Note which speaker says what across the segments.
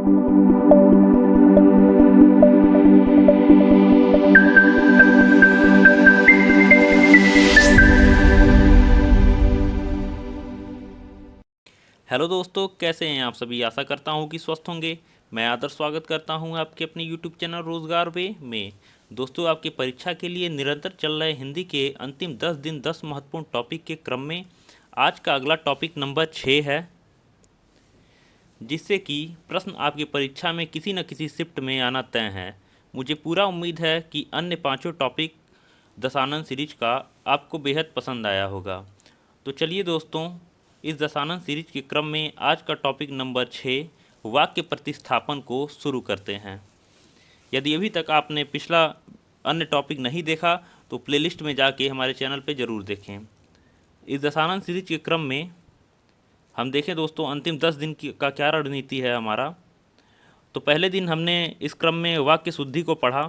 Speaker 1: Hello दोस्तों, कैसे हैं आप सभी। आशा करता हूं कि स्वस्थ होंगे। मैं आदर स्वागत करता हूं आपके अपने यूट्यूब चैनल रोजगार वे में। दोस्तों, आपकी परीक्षा के लिए निरंतर चल रहे हिंदी के अंतिम 10 दिन 10 महत्वपूर्ण टॉपिक के क्रम में आज का अगला टॉपिक नंबर 6 है, जिससे कि प्रश्न आपकी परीक्षा में किसी न किसी शिफ्ट में आना तय है। मुझे पूरा उम्मीद है कि अन्य पाँचों टॉपिक दशानन सीरीज का आपको बेहद पसंद आया होगा। तो चलिए दोस्तों, इस दशानन सीरीज के क्रम में आज का टॉपिक नंबर 6 वाक्य प्रतिस्थापन को शुरू करते हैं। यदि अभी तक आपने पिछला अन्य टॉपिक नहीं देखा तो प्लेलिस्ट में जाके हमारे चैनल पे ज़रूर देखें। इस दशानन सीरीज के क्रम में हम देखें दोस्तों, अंतिम 10 दिन का क्या रणनीति है हमारा। तो पहले दिन हमने इस क्रम में वाक्य शुद्धि को पढ़ा,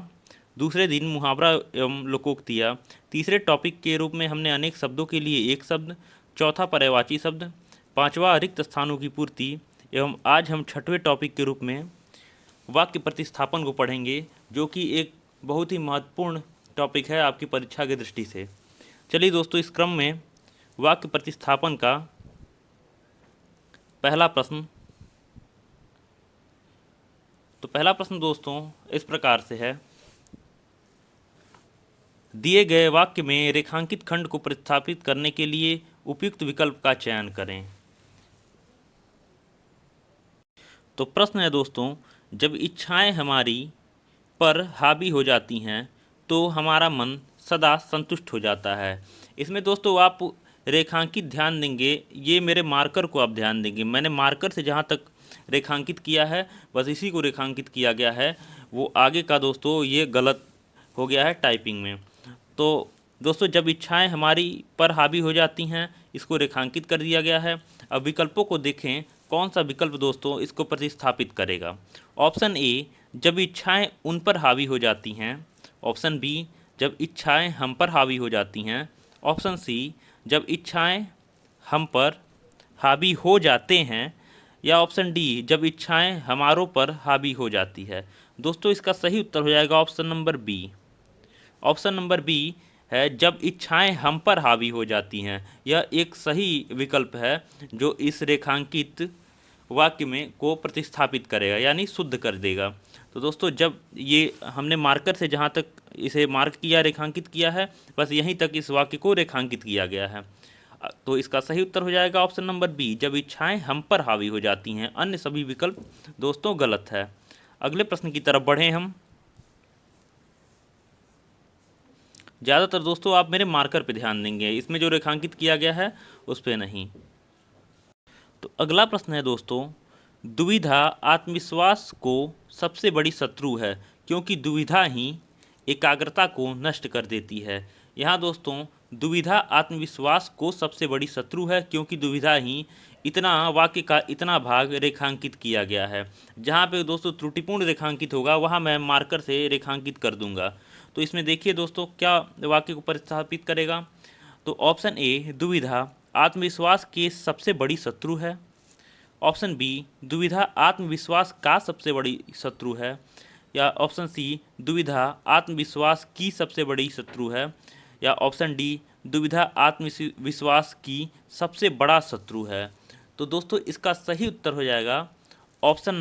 Speaker 1: दूसरे दिन मुहावरा एवं लोकोक्तियाँ, तीसरे टॉपिक के रूप में हमने अनेक शब्दों के लिए एक शब्द, चौथा पर्यायवाची शब्द, पांचवा रिक्त स्थानों की पूर्ति, एवं आज हम छठवें टॉपिक के रूप में वाक्य प्रतिस्थापन को पढ़ेंगे, जो कि एक बहुत ही महत्वपूर्ण टॉपिक है आपकी परीक्षा की दृष्टि से। चलिए दोस्तों, इस क्रम में वाक्य प्रतिस्थापन का पहला प्रश्न दोस्तों इस प्रकार से है। दिए गए वाक्य में रेखांकित खंड को प्रतिस्थापित करने के लिए उपयुक्त विकल्प का चयन करें। तो प्रश्न है दोस्तों, जब इच्छाएं हमारी पर हावी हो जाती हैं तो हमारा मन सदा संतुष्ट हो जाता है। इसमें दोस्तों आप रेखांकित ध्यान देंगे, ये मेरे मार्कर को आप ध्यान देंगे। मैंने मार्कर से जहाँ तक रेखांकित किया है बस इसी को रेखांकित किया गया है, वो आगे का दोस्तों ये गलत हो गया है टाइपिंग में। तो दोस्तों, जब इच्छाएं हमारी पर हावी हो जाती हैं, इसको रेखांकित कर दिया गया है। अब विकल्पों को देखें, कौन सा विकल्प दोस्तों इसको प्रतिस्थापित करेगा। ऑप्शन ए, जब इच्छाएं उन पर हावी हो जाती हैं। ऑप्शन बी, जब इच्छाएं हम पर हावी हो जाती हैं। ऑप्शन सी, जब इच्छाएं हम पर हावी हो जाते हैं। या ऑप्शन डी, जब इच्छाएं हमारों पर हावी हो जाती है। दोस्तों, इसका सही उत्तर हो जाएगा option number B. Option number B है, जब इच्छाएं हम पर हावी हो जाती हैं। यह एक सही विकल्प है जो इस रेखांकित वाक्य में को प्रतिस्थापित करेगा, यानी शुद्ध कर देगा। तो दोस्तों, जब ये हमने मार्कर से जहाँ तक इसे मार्क किया, रेखांकित किया है, बस यहीं तक इस वाक्य को रेखांकित किया गया है। तो इसका सही उत्तर हो जाएगा ऑप्शन नंबर बी, जब इच्छाएं हम पर हावी हो जाती हैं। अन्य सभी विकल्प दोस्तों गलत है। अगले प्रश्न की तरफ बढ़े हम। ज़्यादातर दोस्तों आप मेरे मार्कर पे ध्यान देंगे, इसमें जो रेखांकित किया गया है उस पर नहीं। तो अगला प्रश्न है दोस्तों, दुविधा आत्मविश्वास को सबसे बड़ी शत्रु है क्योंकि दुविधा ही एकाग्रता को नष्ट कर देती है। यहाँ दोस्तों दुविधा आत्मविश्वास को सबसे बड़ी शत्रु है क्योंकि दुविधा ही, इतना वाक्य का इतना भाग रेखांकित किया गया है। जहाँ पे दोस्तों त्रुटिपूर्ण रेखांकित होगा वहाँ मैं मार्कर से रेखांकित कर दूंगा। तो इसमें देखिए दोस्तों क्या वाक्य को प्रतिस्थापित करेगा। तो ऑप्शन ए, दुविधा आत्मविश्वास के सबसे बड़ी शत्रु है। ऑप्शन बी, दुविधा आत्मविश्वास का सबसे बड़ी शत्रु है। या ऑप्शन सी, दुविधा आत्मविश्वास की सबसे बड़ी शत्रु है। या ऑप्शन डी, दुविधा आत्मविश्वास की सबसे बड़ा शत्रु है। तो दोस्तों इसका सही उत्तर हो जाएगा ऑप्शन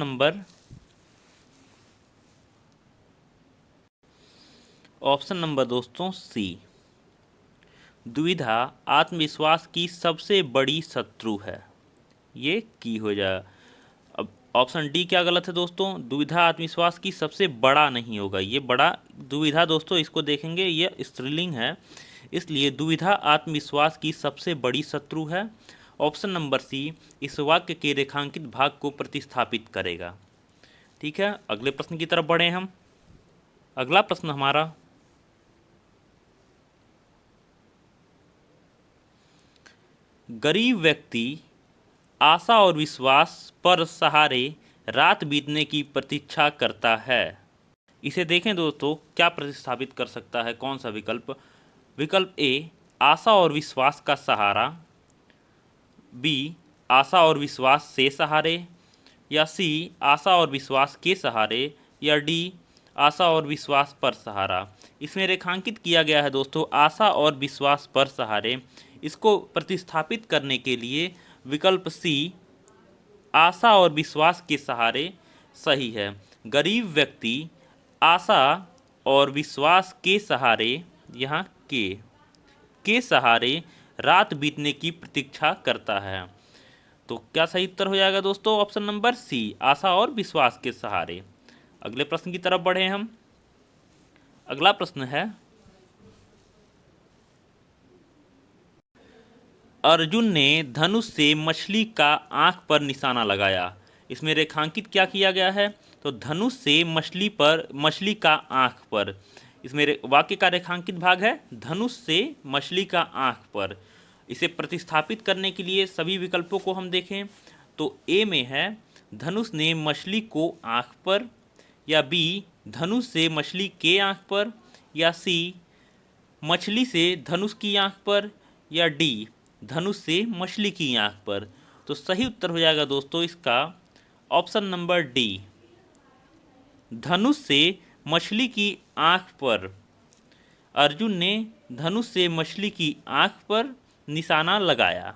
Speaker 1: नंबर दोस्तों सी, दुविधा आत्मविश्वास की सबसे बड़ी शत्रु है। ये की हो जाए। अब ऑप्शन डी क्या गलत है दोस्तों, दुविधा आत्मविश्वास की सबसे बड़ा नहीं होगा। ये बड़ा दुविधा दोस्तों इसको देखेंगे ये स्त्रीलिंग है, इसलिए दुविधा आत्मविश्वास की सबसे बड़ी शत्रु है। ऑप्शन नंबर सी इस वाक्य के रेखांकित भाग को प्रतिस्थापित करेगा। ठीक है, अगले प्रश्न की तरफ बढ़े हम। अगला प्रश्न हमारा, गरीब व्यक्ति आशा और विश्वास पर सहारे रात बीतने की प्रतीक्षा करता है। इसे देखें दोस्तों क्या प्रतिस्थापित कर सकता है, कौन सा विकल्प। विकल्प ए, आशा और विश्वास का सहारा। बी, आशा और विश्वास से सहारे। या सी आशा और विश्वास के सहारे, या डी आशा और विश्वास पर सहारा। इसमें रेखांकित किया गया है दोस्तों आशा और विश्वास पर सहारे। इसको प्रतिस्थापित करने के लिए विकल्प सी आशा और विश्वास के सहारे सही है। गरीब व्यक्ति आशा और विश्वास के सहारे, यहाँ के सहारे रात बीतने की प्रतीक्षा करता है। तो क्या सही उत्तर हो जाएगा दोस्तों? ऑप्शन नंबर सी आशा और विश्वास के सहारे। अगले प्रश्न की तरफ बढ़े हम। अगला प्रश्न है, अर्जुन ने धनुष से मछली का आंख पर निशाना लगाया। इसमें रेखांकित क्या किया गया है? तो धनुष से मछली का आंख पर। इसमें वाक्य का रेखांकित भाग है धनुष से मछली का आंख पर। इसे प्रतिस्थापित करने के लिए सभी विकल्पों को हम देखें तो ए में है धनुष ने मछली को आंख पर, या बी धनुष से मछली के आंख पर, या सी मछली से धनुष की आंख पर, या डी धनुष से मछली की आंख पर। तो सही उत्तर हो जाएगा दोस्तों इसका ऑप्शन नंबर डी धनुष से मछली की आंख पर। अर्जुन ने धनुष से मछली की आंख पर निशाना लगाया।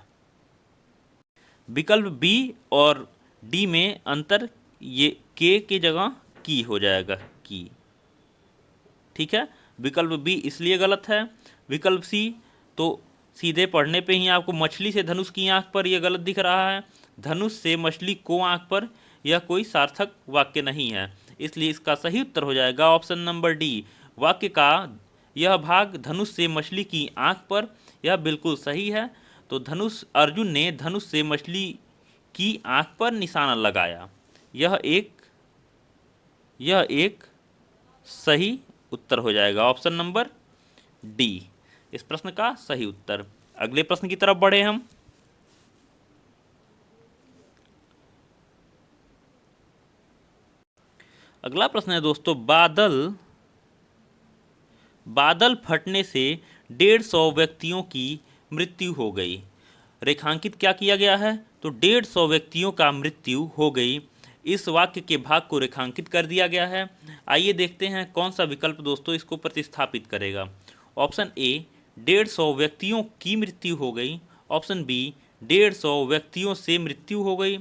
Speaker 1: विकल्प बी और डी में अंतर, ये के जगह की हो जाएगा की। ठीक है, विकल्प बी इसलिए गलत है। विकल्प सी तो सीधे पढ़ने पे ही आपको मछली से धनुष की आंख पर यह गलत दिख रहा है। धनुष से मछली को आंख पर यह कोई सार्थक वाक्य नहीं है, इसलिए इसका सही उत्तर हो जाएगा ऑप्शन नंबर डी। वाक्य का यह भाग धनुष से मछली की आंख पर, यह बिल्कुल सही है। तो अर्जुन ने धनुष से मछली की आंख पर निशाना लगाया। यह एक सही उत्तर हो जाएगा ऑप्शन नंबर डी इस प्रश्न का सही उत्तर। अगले प्रश्न की तरफ बढ़े हम। अगला प्रश्न है दोस्तों, बादल फटने से 150 व्यक्तियों की मृत्यु हो गई। रेखांकित क्या किया गया है? तो 150 व्यक्तियों का मृत्यु हो गई। इस वाक्य के भाग को रेखांकित कर दिया गया है। आइए देखते हैं कौन सा विकल्प दोस्तों इसको प्रतिस्थापित करेगा। ऑप्शन ए 150 व्यक्तियों की मृत्यु हो गई। ऑप्शन बी 150 व्यक्तियों से मृत्यु हो गई।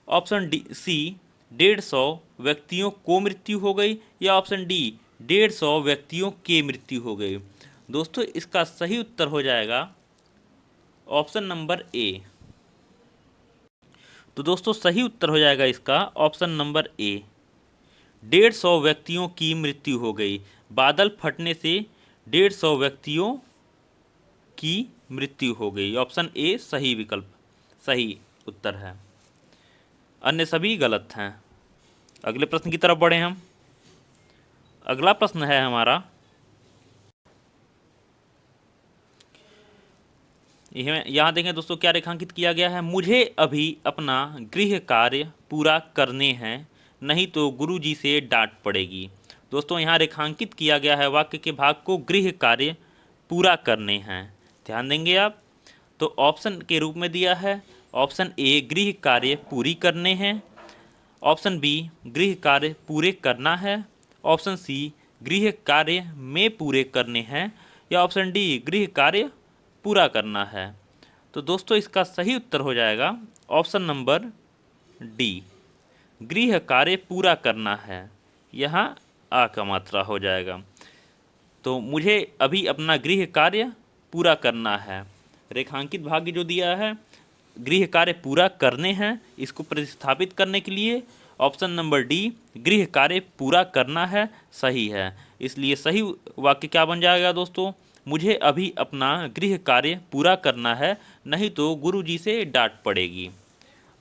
Speaker 1: ऑप्शन सी 150 व्यक्तियों को मृत्यु हो गई, या ऑप्शन डी 150 व्यक्तियों के मृत्यु हो गई। दोस्तों इसका सही उत्तर हो जाएगा ऑप्शन नंबर ए। तो दोस्तों सही उत्तर हो जाएगा इसका ऑप्शन नंबर ए 150 व्यक्तियों की मृत्यु हो गई। बादल फटने से 150 व्यक्तियों की मृत्यु हो गई। ऑप्शन ए सही विकल्प, सही उत्तर है, अन्य सभी गलत हैं। अगले प्रश्न की तरफ बढ़े हम। अगला प्रश्न है हमारा, यहाँ देखें दोस्तों क्या रेखांकित किया गया है। मुझे अभी अपना गृह कार्य पूरा करने हैं, नहीं तो गुरुजी से डांट पड़ेगी। दोस्तों यहाँ रेखांकित किया गया है वाक्य के भाग को गृह कार्य पूरा करने हैं। ध्यान देंगे आप, तो ऑप्शन के रूप में दिया है ऑप्शन ए गृह कार्य पूरी करने हैं, ऑप्शन बी गृह कार्य पूरे करना है, ऑप्शन सी गृह कार्य में पूरे करने हैं, या ऑप्शन डी गृह कार्य पूरा करना है। तो दोस्तों इसका सही उत्तर हो जाएगा ऑप्शन नंबर डी गृह कार्य पूरा करना है। यहाँ आ का मात्रा हो जाएगा। तो मुझे अभी अपना गृह कार्य पूरा करना है। रेखांकित भाग जो दिया है गृह कार्य पूरा करने हैं, इसको प्रतिस्थापित करने के लिए ऑप्शन नंबर डी गृह कार्य पूरा करना है सही है। इसलिए सही वाक्य क्या बन जाएगा दोस्तों? मुझे अभी अपना गृह कार्य पूरा करना है, नहीं तो गुरुजी से डांट पड़ेगी।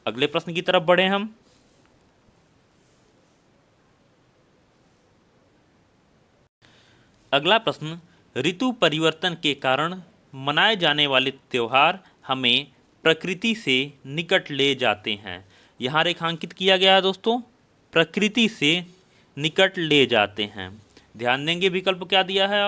Speaker 1: अगले प्रश्न की तरफ बढ़े हम। अगला प्रश्न, ऋतु परिवर्तन के कारण मनाए जाने वाले त्यौहार हमें प्रकृति से निकट ले जाते हैं। यहाँ रेखांकित किया गया है दोस्तों प्रकृति से निकट ले जाते हैं। ध्यान देंगे विकल्प क्या दिया है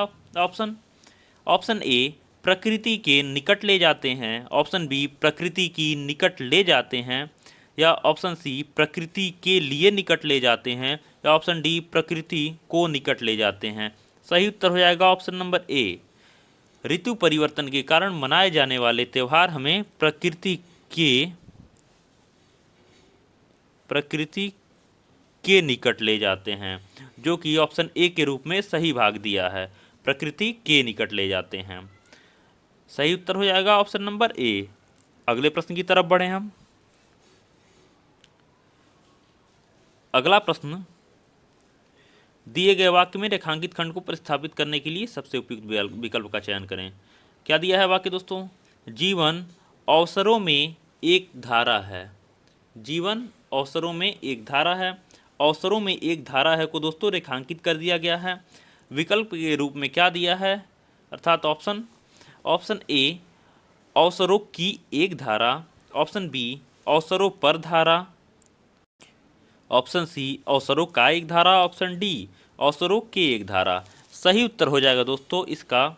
Speaker 1: ऑप्शन ए प्रकृति के निकट ले जाते हैं, ऑप्शन बी प्रकृति की निकट ले जाते हैं, या ऑप्शन सी प्रकृति के लिए निकट ले जाते हैं, या ऑप्शन डी प्रकृति को निकट ले जाते हैं। सही उत्तर हो जाएगा ऑप्शन नंबर ए। ऋतु परिवर्तन के कारण मनाए जाने वाले त्यौहार हमें प्रकृति के निकट ले जाते हैं, जो कि ऑप्शन ए के रूप में सही भाग दिया है, प्रकृति के निकट ले जाते हैं। सही उत्तर हो जाएगा ऑप्शन नंबर ए। अगले प्रश्न की तरफ बढ़े हम। अगला प्रश्न, दिए गए वाक्य में रेखांकित खंड को प्रतिस्थापित करने के लिए सबसे उपयुक्त विकल्प का चयन करें। क्या दिया है वाक्य दोस्तों? जीवन अवसरों में एक धारा है। जीवन अवसरों में एक धारा है। अवसरों में एक धारा है को दोस्तों रेखांकित कर दिया गया है। विकल्प के रूप में क्या दिया है, अर्थात ऑप्शन ए अवसरों की एक धारा, ऑप्शन बी अवसरों पर धारा, ऑप्शन सी अवसरों का एक धारा, ऑप्शन डी अवसरों के एक धारा। सही उत्तर हो जाएगा दोस्तों इसका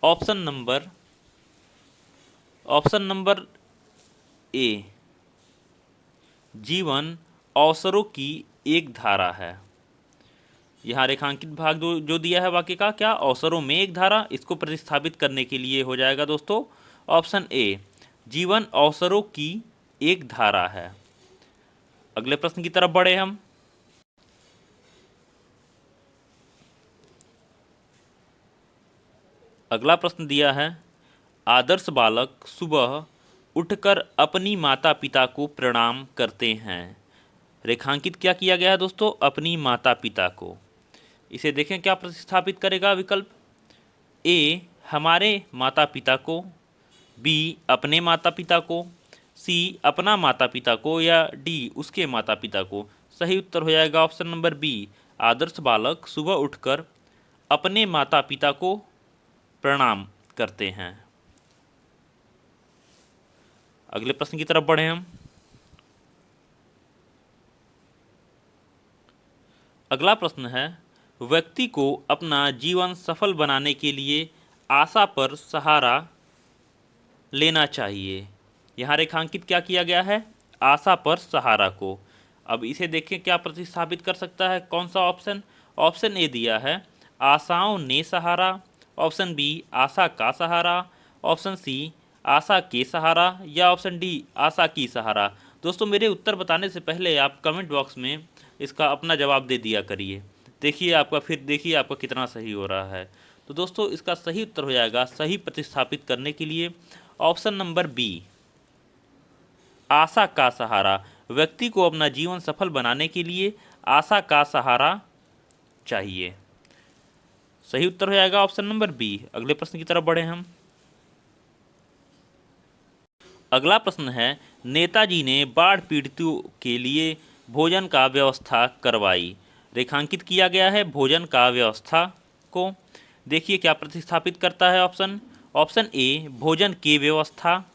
Speaker 1: ऑप्शन नंबर ए, जीवन अवसरों की एक धारा है। यहाँ रेखांकित भाग जो दिया है वाक्य का, क्या अवसरों में एक धारा, इसको प्रतिस्थापित करने के लिए हो जाएगा दोस्तों ऑप्शन ए, जीवन अवसरों की एक धारा है। अगले प्रश्न की तरफ बढ़े हम। अगला प्रश्न दिया है, आदर्श बालक सुबह उठकर अपनी माता पिता को प्रणाम करते हैं। रेखांकित क्या किया गया है दोस्तों? अपनी माता पिता को। इसे देखें क्या प्रतिस्थापित करेगा विकल्प? ए हमारे माता पिता को, बी अपने माता पिता को, सी अपना माता पिता को, या डी उसके माता पिता को। सही उत्तर हो जाएगा ऑप्शन नंबर बी, आदर्श बालक सुबह उठकर अपने माता पिता को प्रणाम करते हैं। अगले प्रश्न की तरफ बढ़े हम। अगला प्रश्न है, व्यक्ति को अपना जीवन सफल बनाने के लिए आशा पर सहारा लेना चाहिए। यहाँ रेखांकित क्या किया गया है? आशा पर सहारा को। अब इसे देखें क्या प्रतिस्थापित कर सकता है, कौन सा ऑप्शन? ऑप्शन ए दिया है आशाओं ने सहारा, ऑप्शन बी आशा का सहारा, ऑप्शन सी आशा के सहारा, या ऑप्शन डी आशा की सहारा। दोस्तों मेरे उत्तर बताने से पहले आप कमेंट बॉक्स में इसका अपना जवाब दे दिया करिए। देखिए आपका कितना सही हो रहा है। तो दोस्तों इसका सही उत्तर हो जाएगा, सही प्रतिस्थापित करने के लिए ऑप्शन नंबर बी, आशा का सहारा। व्यक्ति को अपना जीवन सफल बनाने के लिए आशा का सहारा चाहिए। सही उत्तर हो जाएगा ऑप्शन नंबर बी। अगले प्रश्न की तरफ बढ़े हम। अगला प्रश्न है, नेताजी ने बाढ़ पीड़ितों के लिए भोजन का व्यवस्था करवाई। रेखांकित किया गया है भोजन का व्यवस्था को। देखिए क्या प्रतिस्थापित करता है ऑप्शन ए भोजन के व्यवस्था,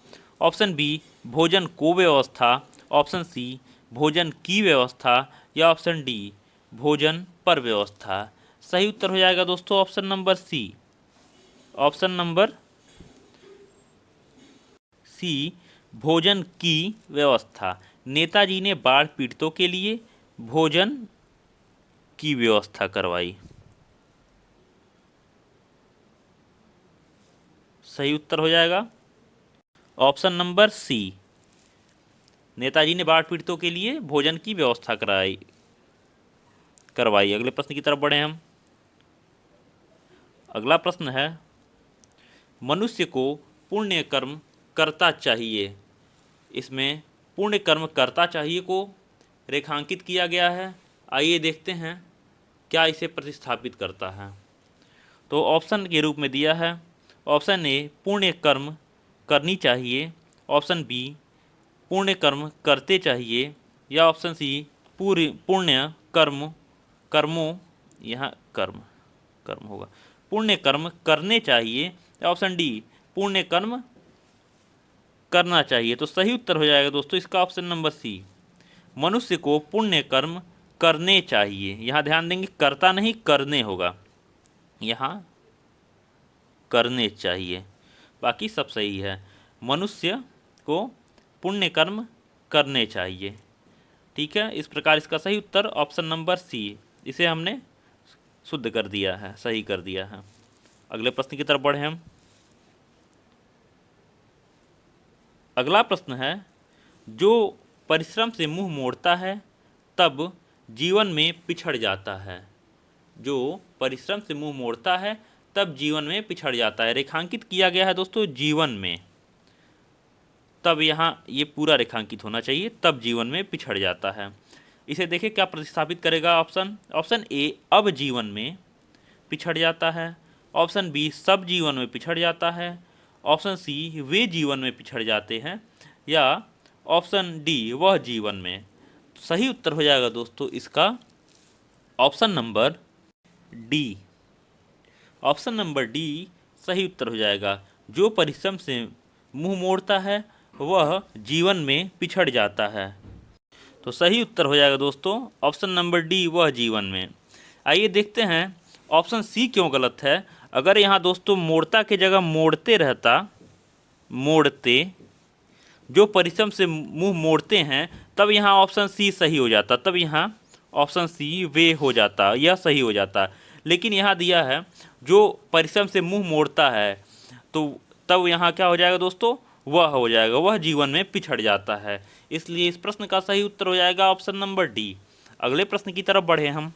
Speaker 1: ऑप्शन बी भोजन को व्यवस्था, ऑप्शन सी भोजन की व्यवस्था, या ऑप्शन डी भोजन पर व्यवस्था। सही उत्तर हो जाएगा दोस्तों ऑप्शन नंबर सी, भोजन की व्यवस्था। नेताजी ने बाढ़ पीड़ितों के लिए भोजन की व्यवस्था करवाई। सही उत्तर हो जाएगा ऑप्शन नंबर सी, नेताजी ने बाढ़ पीड़ितों के लिए भोजन की व्यवस्था करवाई। अगले प्रश्न की तरफ बढ़े हम। अगला प्रश्न है, मनुष्य को पुण्य कर्म करता चाहिए। इसमें पुण्य कर्म करता चाहिए को रेखांकित किया गया है। आइए देखते हैं क्या इसे प्रतिस्थापित करता है। तो ऑप्शन के रूप में दिया है ऑप्शन ए पुण्य कर्म करनी चाहिए, ऑप्शन बी पुण्य कर्म करते चाहिए, या ऑप्शन सी पुण्य कर्मों, यहाँ कर्म होगा, पुण्य कर्म करने चाहिए, या ऑप्शन डी पुण्य कर्म करना चाहिए। तो सही उत्तर हो जाएगा दोस्तों इसका ऑप्शन नंबर सी, मनुष्य को पुण्य कर्म करने चाहिए। यहाँ ध्यान देंगे करता नहीं करने होगा, यहाँ करने चाहिए, बाकी सब सही है। मनुष्य को पुण्य कर्म करने चाहिए। ठीक है, इस प्रकार इसका सही उत्तर ऑप्शन नंबर सी, इसे हमने शुद्ध कर दिया है, सही कर दिया है। अगले प्रश्न की तरफ बढ़े हम। अगला प्रश्न है, जो परिश्रम से मुंह मोड़ता है तब जीवन में पिछड़ जाता है। जो परिश्रम से मुंह मोड़ता है तब जीवन में पिछड़ जाता है। रेखांकित किया गया है दोस्तों जीवन में, तब यहाँ ये पूरा रेखांकित होना चाहिए, तब जीवन में पिछड़ जाता है। इसे देखिए क्या प्रतिस्थापित करेगा ऑप्शन ए अब जीवन में पिछड़ जाता है, ऑप्शन बी सब जीवन में पिछड़ जाता है, ऑप्शन सी वे जीवन में पिछड़ जाते हैं, या ऑप्शन डी वह जीवन में। सही उत्तर हो जाएगा दोस्तों इसका option number D. Option number D सही उत्तर हो जाएगा। जो परिश्रम से मुंह मोड़ता है वह जीवन में पिछड़ जाता है। तो सही उत्तर हो जाएगा दोस्तों ऑप्शन नंबर डी वह जीवन में। आइए देखते हैं ऑप्शन सी क्यों गलत है। अगर यहाँ दोस्तों मोड़ता की जगह मोड़ते रहता, मोड़ते, जो परिश्रम से मुंह मोड़ते हैं, तब यहाँ ऑप्शन सी सही हो जाता, तब यहाँ ऑप्शन सी वे हो जाता, यह सही हो जाता। लेकिन यहाँ दिया है जो परिश्रम से मुंह मोड़ता है, तो तब यहाँ क्या हो जाएगा दोस्तों, वह हो जाएगा, वह जीवन में पिछड़ जाता है। इसलिए इस प्रश्न का सही उत्तर हो जाएगा ऑप्शन नंबर डी। अगले प्रश्न की तरफ बढ़े हम।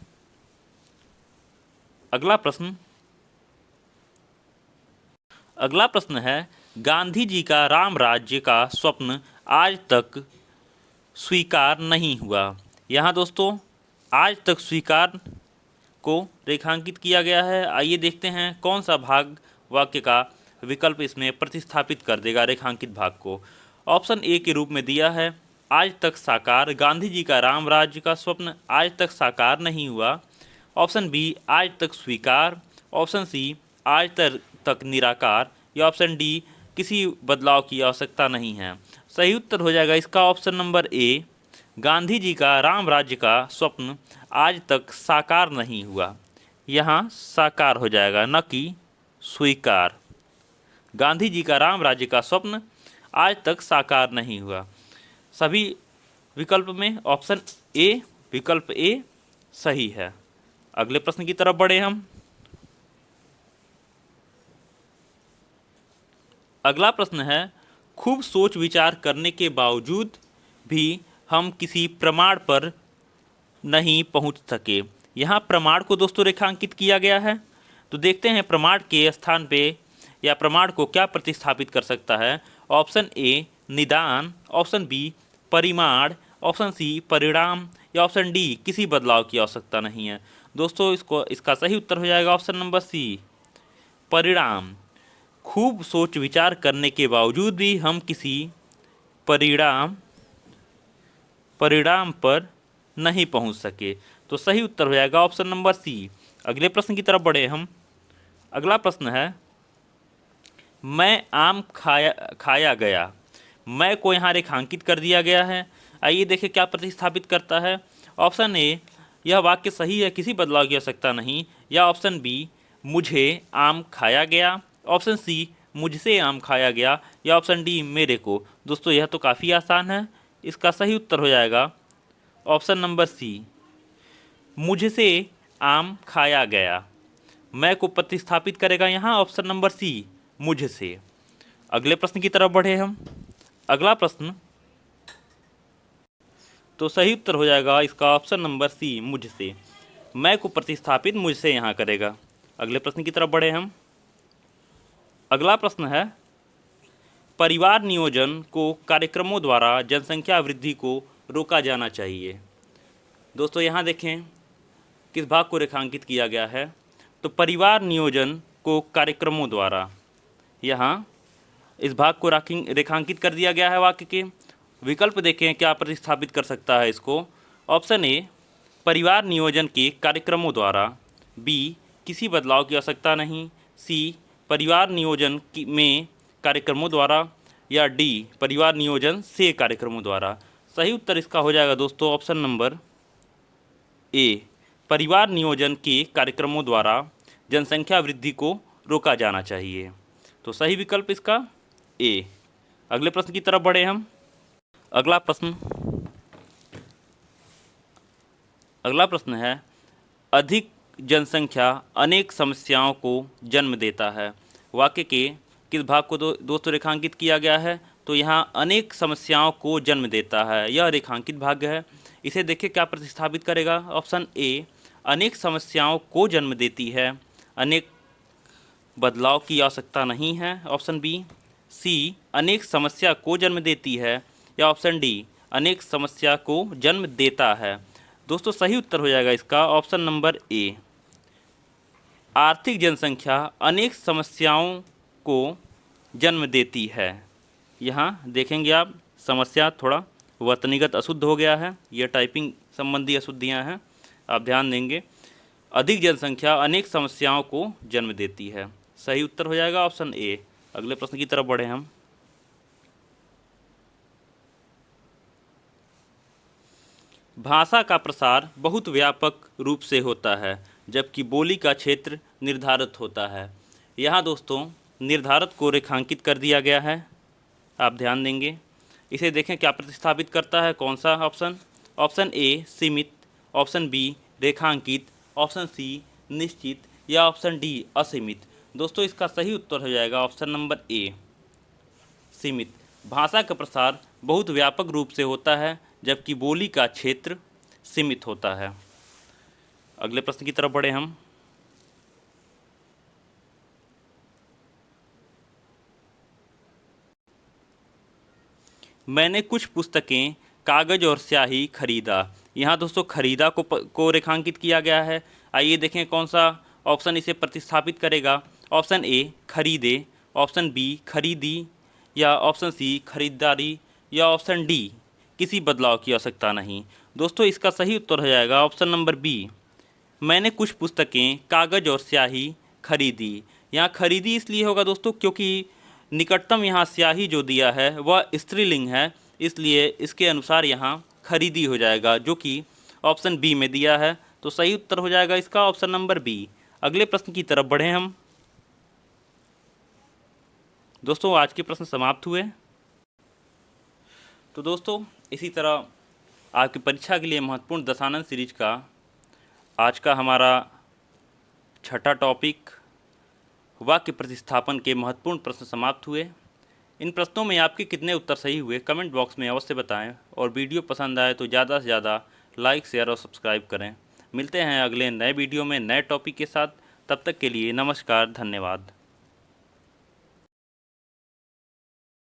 Speaker 1: अगला प्रश्न है, गांधी जी का राम राज्य का स्वप्न आज तक स्वीकार नहीं हुआ। यहाँ दोस्तों आज तक स्वीकार को रेखांकित किया गया है। आइए देखते हैं कौन सा भाग वाक्य का विकल्प इसमें प्रतिस्थापित कर देगा रेखांकित भाग को। ऑप्शन ए के रूप में दिया है आज तक साकार, गांधी जी का राम राज्य का स्वप्न आज तक साकार नहीं हुआ। ऑप्शन बी आज तक स्वीकार, ऑप्शन सी आज तक निराकार, या ऑप्शन डी किसी बदलाव की आवश्यकता नहीं है। सही उत्तर हो जाएगा इसका option number A, Gandhi ji का राम राज्य का स्वप्न आज तक साकार नहीं हुआ। यहाँ साकार हो जाएगा, न कि स्वीकार। गांधी जी का राम राज्य का स्वप्न आज तक साकार नहीं हुआ। सभी विकल्प में ऑप्शन ए, विकल्प ए सही है। अगले प्रश्न की तरफ बढ़े हम। अगला प्रश्न है, खूब सोच विचार करने के बावजूद भी हम किसी प्रमाण पर नहीं पहुंच सके। यहाँ प्रमाण को दोस्तों रेखांकित किया गया है, तो देखते हैं प्रमाण के स्थान पे या प्रमाण को क्या प्रतिस्थापित कर सकता है। ऑप्शन ए निदान, ऑप्शन बी परिमाण, ऑप्शन सी परिणाम, या ऑप्शन डी किसी बदलाव की आवश्यकता नहीं है। दोस्तों इसका सही उत्तर हो जाएगा ऑप्शन नंबर सी, परिणाम। खूब सोच विचार करने के बावजूद भी हम किसी परिणाम पर नहीं पहुंच सके, तो सही उत्तर हो जाएगा ऑप्शन नंबर सी। अगले प्रश्न की तरफ बढ़े हम। अगला प्रश्न है, मैं आम खाया गया। मैं को यहाँ रेखांकित कर दिया गया है। आइए देखें क्या प्रतिस्थापित करता है। ऑप्शन ए यह वाक्य सही है, किसी बदलाव की आवश्यकता नहीं, या ऑप्शन बी मुझे आम खाया गया, ऑप्शन सी मुझसे आम खाया गया, या ऑप्शन डी मेरे को। दोस्तों यह तो काफ़ी आसान है, इसका सही उत्तर हो जाएगा ऑप्शन नंबर सी, मुझसे आम खाया गया। मैं को प्रतिस्थापित करेगा यहाँ ऑप्शन नंबर सी, मुझसे। अगले प्रश्न की तरफ बढ़े हम। अगला प्रश्न, तो सही उत्तर हो जाएगा इसका ऑप्शन नंबर सी, मुझसे। मैं को प्रतिस्थापित मुझसे यहाँ करेगा। अगले प्रश्न की तरफ बढ़े हम। अगला प्रश्न है, परिवार नियोजन को कार्यक्रमों द्वारा जनसंख्या वृद्धि को रोका जाना चाहिए। दोस्तों यहाँ देखें किस भाग को रेखांकित किया गया है। तो परिवार नियोजन को कार्यक्रमों द्वारा, यहाँ इस भाग को रेखांकित कर दिया गया है। वाक्य के विकल्प देखें क्या प्रतिस्थापित कर सकता है इसको। ऑप्शन ए परिवार नियोजन के कार्यक्रमों द्वारा, बी किसी बदलाव की आवश्यकता नहीं, सी परिवार नियोजन में कार्यक्रमों द्वारा, या डी परिवार नियोजन से कार्यक्रमों द्वारा। सही उत्तर इसका हो जाएगा दोस्तों ऑप्शन नंबर ए, परिवार नियोजन के कार्यक्रमों द्वारा जनसंख्या वृद्धि को रोका जाना चाहिए। तो सही विकल्प इसका ए। अगले प्रश्न की तरफ बढ़े हम। अगला प्रश्न है, अधिक जनसंख्या अनेक समस्याओं को जन्म देता है। वाक्य के किस भाग को दोस्तों रेखांकित किया गया है? तो यहाँ अनेक समस्याओं को जन्म देता है, यह रेखांकित भाग है। इसे देखिए क्या प्रतिस्थापित करेगा। ऑप्शन ए अनेक समस्याओं को जन्म देती है, अनेक बदलाव की आवश्यकता नहीं है। ऑप्शन बी सी अनेक समस्या को जन्म देती है, या ऑप्शन डी अनेक समस्या को जन्म देता है। दोस्तों सही उत्तर हो जाएगा इसका ऑप्शन नंबर ए, आर्थिक जनसंख्या अनेक समस्याओं को जन्म देती है। यहाँ देखेंगे आप, समस्या थोड़ा वर्तनीगत अशुद्ध हो गया है, यह टाइपिंग संबंधी अशुद्धियाँ हैं, आप ध्यान देंगे। अधिक जनसंख्या अनेक समस्याओं को जन्म देती है, सही उत्तर हो जाएगा ऑप्शन ए। अगले प्रश्न की तरफ बढ़े हम। भाषा का प्रसार बहुत व्यापक रूप से होता है, जबकि बोली का क्षेत्र निर्धारित होता है। यहाँ दोस्तों निर्धारित को रेखांकित कर दिया गया है, आप ध्यान देंगे। इसे देखें क्या प्रतिस्थापित करता है, कौन सा ऑप्शन? ऑप्शन ए सीमित, ऑप्शन बी रेखांकित, ऑप्शन सी निश्चित, या ऑप्शन डी असीमित। दोस्तों इसका सही उत्तर हो जाएगा ऑप्शन नंबर ए, सीमित। भाषा का प्रसार बहुत व्यापक रूप से होता है, जबकि बोली का क्षेत्र सीमित होता है। अगले प्रश्न की तरफ बढ़े हम। मैंने कुछ पुस्तकें, कागज और स्याही खरीदा। यहाँ दोस्तों खरीदा को रेखांकित किया गया है। आइए देखें कौन सा ऑप्शन इसे प्रतिस्थापित करेगा। ऑप्शन ए खरीदे, ऑप्शन बी खरीदी, या ऑप्शन सी खरीदारी, या ऑप्शन डी किसी बदलाव की आवश्यकता नहीं। दोस्तों इसका सही उत्तर हो जाएगा ऑप्शन नंबर बी, मैंने कुछ पुस्तकें, कागज और स्याही खरीदी। यहाँ खरीदी इसलिए होगा दोस्तों क्योंकि निकटतम यहाँ स्याही जो दिया है वह स्त्रीलिंग है, इसलिए इसके अनुसार यहाँ खरीदी हो जाएगा, जो कि ऑप्शन बी में दिया है। तो सही उत्तर हो जाएगा इसका ऑप्शन नंबर बी। अगले प्रश्न की तरफ बढ़ें हम। दोस्तों आज के प्रश्न समाप्त हुए। तो दोस्तों इसी तरह आपकी परीक्षा के लिए महत्वपूर्ण दशानन सीरीज का आज का हमारा छठा टॉपिक वाक्य प्रतिस्थापन के महत्वपूर्ण प्रश्न समाप्त हुए। इन प्रश्नों में आपके कितने उत्तर सही हुए कमेंट बॉक्स में अवश्य बताएं, और वीडियो पसंद आए तो ज़्यादा से ज़्यादा लाइक, शेयर और सब्सक्राइब करें। मिलते हैं अगले नए वीडियो में नए टॉपिक के साथ। तब तक के लिए नमस्कार, धन्यवाद।